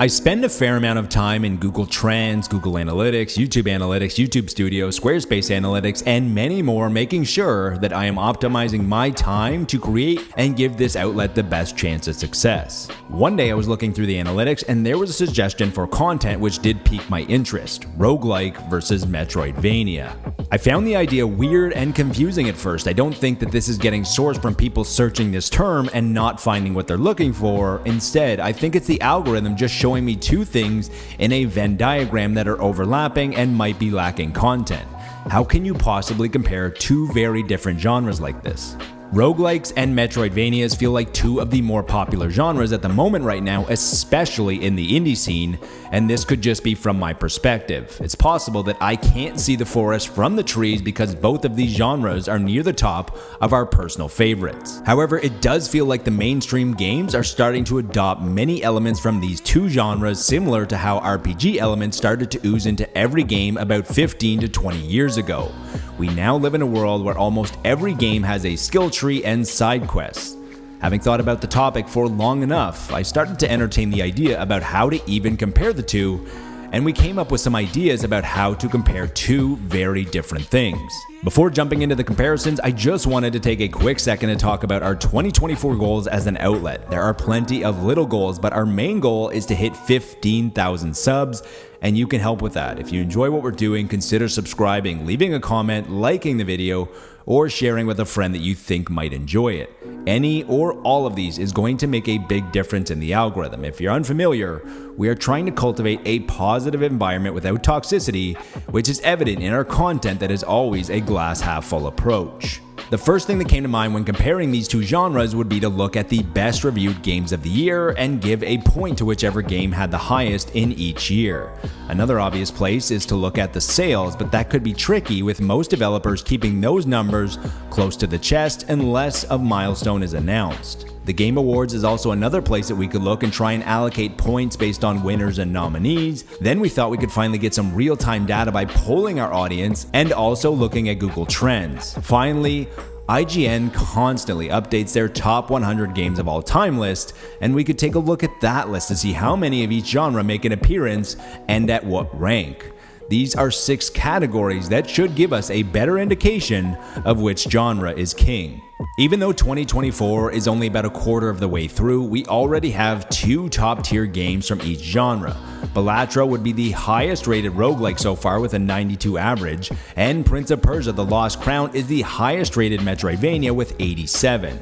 I spend a fair amount of time in Google Trends, Google Analytics, YouTube Studio, Squarespace Analytics, and many more, making sure that I am optimizing my time to create and give this outlet the best chance of success. One day I was looking through the analytics and there was a suggestion for content which did pique my interest: roguelike versus Metroidvania. I found the idea weird and confusing at first. I don't think that this is getting sourced from people searching this term and not finding what they're looking for. Instead, I think it's the algorithm just showing me two things in a Venn diagram that are overlapping and might be lacking content. How can you possibly compare two very different genres like this? Roguelikes and Metroidvanias feel like two of the more popular genres at the moment right now, especially in the indie scene, and this could just be from my perspective. It's possible that I can't see the forest from the trees because both of these genres are near the top of our personal favorites. However, it does feel like the mainstream games are starting to adopt many elements from these two genres, similar to how RPG elements started to ooze into every game about 15 to 20 years ago. We now live in a world where almost every game has a skill tree and side quests. Having thought about the topic for long enough, I started to entertain the idea about how to even compare the two, and we came up with some ideas about how to compare two very different things. Before jumping into the comparisons, I just wanted to take a quick second to talk about our 2024 goals as an outlet. There are plenty of little goals, but our main goal is to hit 15,000 subs, and you can help with that. If you enjoy what we're doing, consider subscribing, leaving a comment, liking the video, or sharing with a friend that you think might enjoy it. Any or all of these is going to make a big difference in the algorithm. If you're unfamiliar, we are trying to cultivate a positive environment without toxicity, which is evident in our content that is always a glass half full approach. The first thing that came to mind when comparing these two genres would be to look at the best reviewed games of the year and give a point to whichever game had the highest in each year. Another obvious place is to look at the sales, but that could be tricky with most developers keeping those numbers close to the chest unless a milestone is announced. The Game Awards is also another place that we could look and try and allocate points based on winners and nominees. Then we thought we could finally get some real-time data by polling our audience and also looking at Google Trends. Finally, IGN constantly updates their top 100 games of all time list, and we could take a look at that list to see how many of each genre make an appearance and at what rank. These are 6 categories that should give us a better indication of which genre is king. Even though 2024 is only about a quarter of the way through, we already have 2 top-tier games from each genre. Balatro would be the highest rated roguelike so far with a 92 average, and Prince of Persia: The Lost Crown is the highest rated Metroidvania with 87.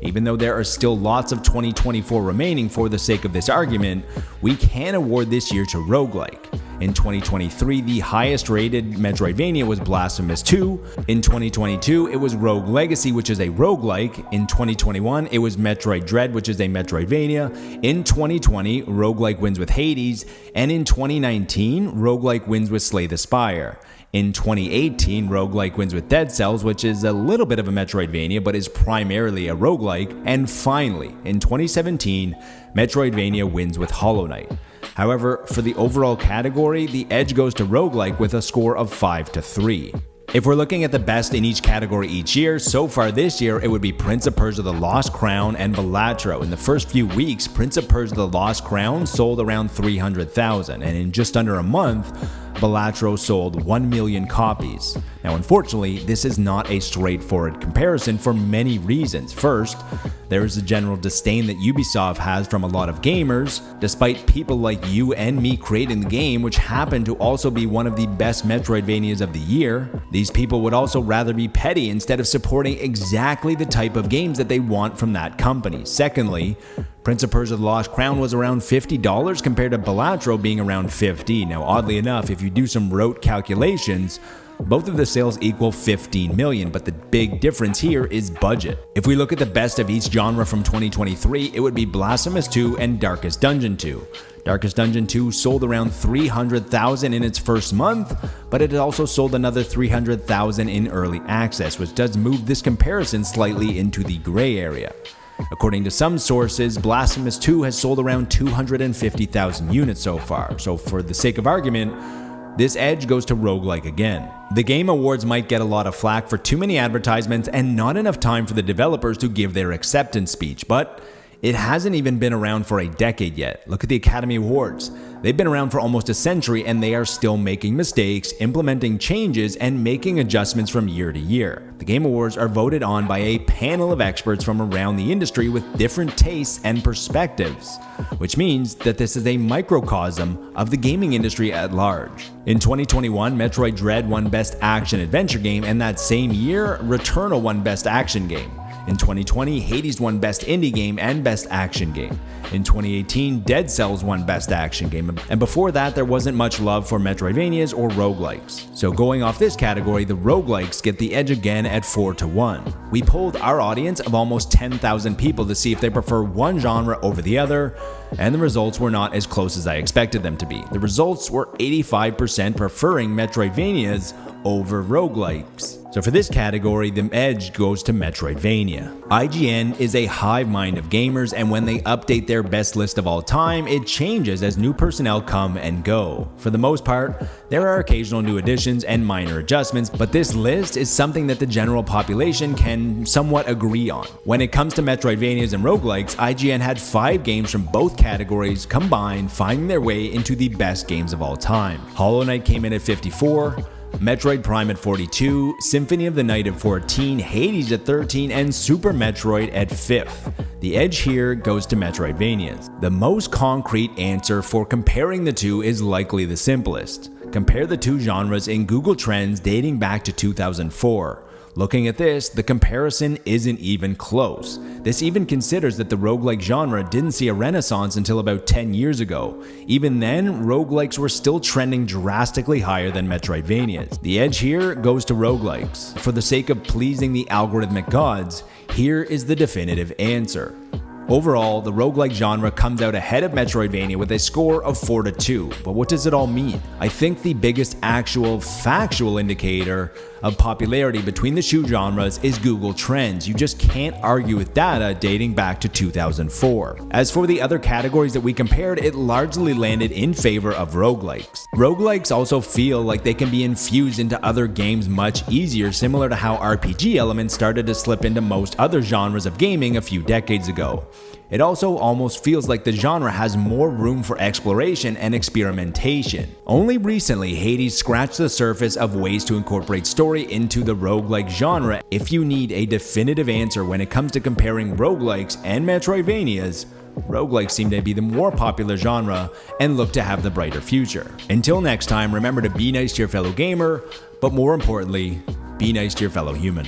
Even though there are still lots of 2024 remaining, for the sake of this argument, we can award this year to roguelike. In 2023, the highest rated Metroidvania was Blasphemous 2. In 2022, it was Rogue Legacy, which is a roguelike. In 2021, it was Metroid Dread, which is a Metroidvania. In 2020, roguelike wins with Hades. And in 2019, roguelike wins with Slay the Spire. In 2018, roguelike wins with Dead Cells, which is a little bit of a Metroidvania, but is primarily a roguelike. And finally, in 2017, Metroidvania wins with Hollow Knight. However, for the overall category, the edge goes to roguelike with a score of 5-3. If we're looking at the best in each category each year, so far this year it would be Prince of Persia: The Lost Crown and Balatro. In the first few weeks, Prince of Persia: The Lost Crown sold around 300,000, and in just under a month, Balatro sold 1 million copies. Now, unfortunately, this is not a straightforward comparison for many reasons. First, there is a general disdain that Ubisoft has from a lot of gamers, despite people like you and me creating the game, which happen to also be one of the best Metroidvanias of the year. These people would also rather be petty instead of supporting exactly the type of games that they want from that company. Secondly, Prince of Persia: The Lost Crown was around $50 compared to Balatro being around $50. Now, oddly enough, if you do some rote calculations, both of the sales equal 15 million, but the big difference here is budget. If we look at the best of each genre from 2023, it would be Blasphemous 2 and Darkest Dungeon 2. Darkest Dungeon 2 sold around 300,000 in its first month, but it also sold another 300,000 in early access, which does move this comparison slightly into the gray area. According to some sources, Blasphemous 2 has sold around 250,000 units so far, so for the sake of argument, this edge goes to roguelike again. The Game Awards might get a lot of flack for too many advertisements and not enough time for the developers to give their acceptance speech, but It hasn't even been around for a decade yet. Look at the Academy Awards. They've been around for almost a century and they are still making mistakes, implementing changes, and making adjustments from year to year. The Game Awards are voted on by a panel of experts from around the industry with different tastes and perspectives, which means that this is a microcosm of the gaming industry at large. In 2021, Metroid Dread won Best Action Adventure Game, and that same year, Returnal won Best Action Game. In 2020, Hades won Best Indie Game and Best Action Game. In 2018, Dead Cells won Best Action Game, and before that there wasn't much love for Metroidvanias or Roguelikes. So going off this category, the Roguelikes get the edge again at 4-1. We polled our audience of almost 10,000 people to see if they prefer one genre over the other, and the results were not as close as I expected them to be. The results were 85% preferring Metroidvanias over Roguelikes. So for this category, the edge goes to Metroidvania. IGN is a hive mind of gamers, and when they update their best list of all time, it changes as new personnel come and go. For the most part, there are occasional new additions and minor adjustments, but this list is something that the general population can somewhat agree on. When it comes to Metroidvanias and Roguelikes, IGN had 5 games from both categories combined finding their way into the best games of all time. Hollow Knight came in at 54, Metroid Prime at 42, Symphony of the Night at 14, Hades at 13, and Super Metroid at 5th. The edge here goes to Metroidvanias. The most concrete answer for comparing the two is likely the simplest. Compare the two genres in Google Trends dating back to 2004. Looking at this, the comparison isn't even close. This even considers that the roguelike genre didn't see a renaissance until about 10 years ago. Even then, roguelikes were still trending drastically higher than Metroidvanias. The edge here goes to roguelikes. For the sake of pleasing the algorithmic gods, here is the definitive answer. Overall, the roguelike genre comes out ahead of Metroidvania with a score of 4-2, but what does it all mean? I think the biggest actual factual indicator of popularity between the two genres is Google Trends. You just can't argue with data dating back to 2004. As for the other categories that we compared, it largely landed in favor of roguelikes. Roguelikes also feel like they can be infused into other games much easier, similar to how RPG elements started to slip into most other genres of gaming a few decades ago. It also almost feels like the genre has more room for exploration and experimentation. Only recently, Hades scratched the surface of ways to incorporate story into the roguelike genre. If you need a definitive answer when it comes to comparing roguelikes and Metroidvanias, roguelikes seem to be the more popular genre and look to have the brighter future. Until next time, remember to be nice to your fellow gamer, but more importantly, be nice to your fellow human.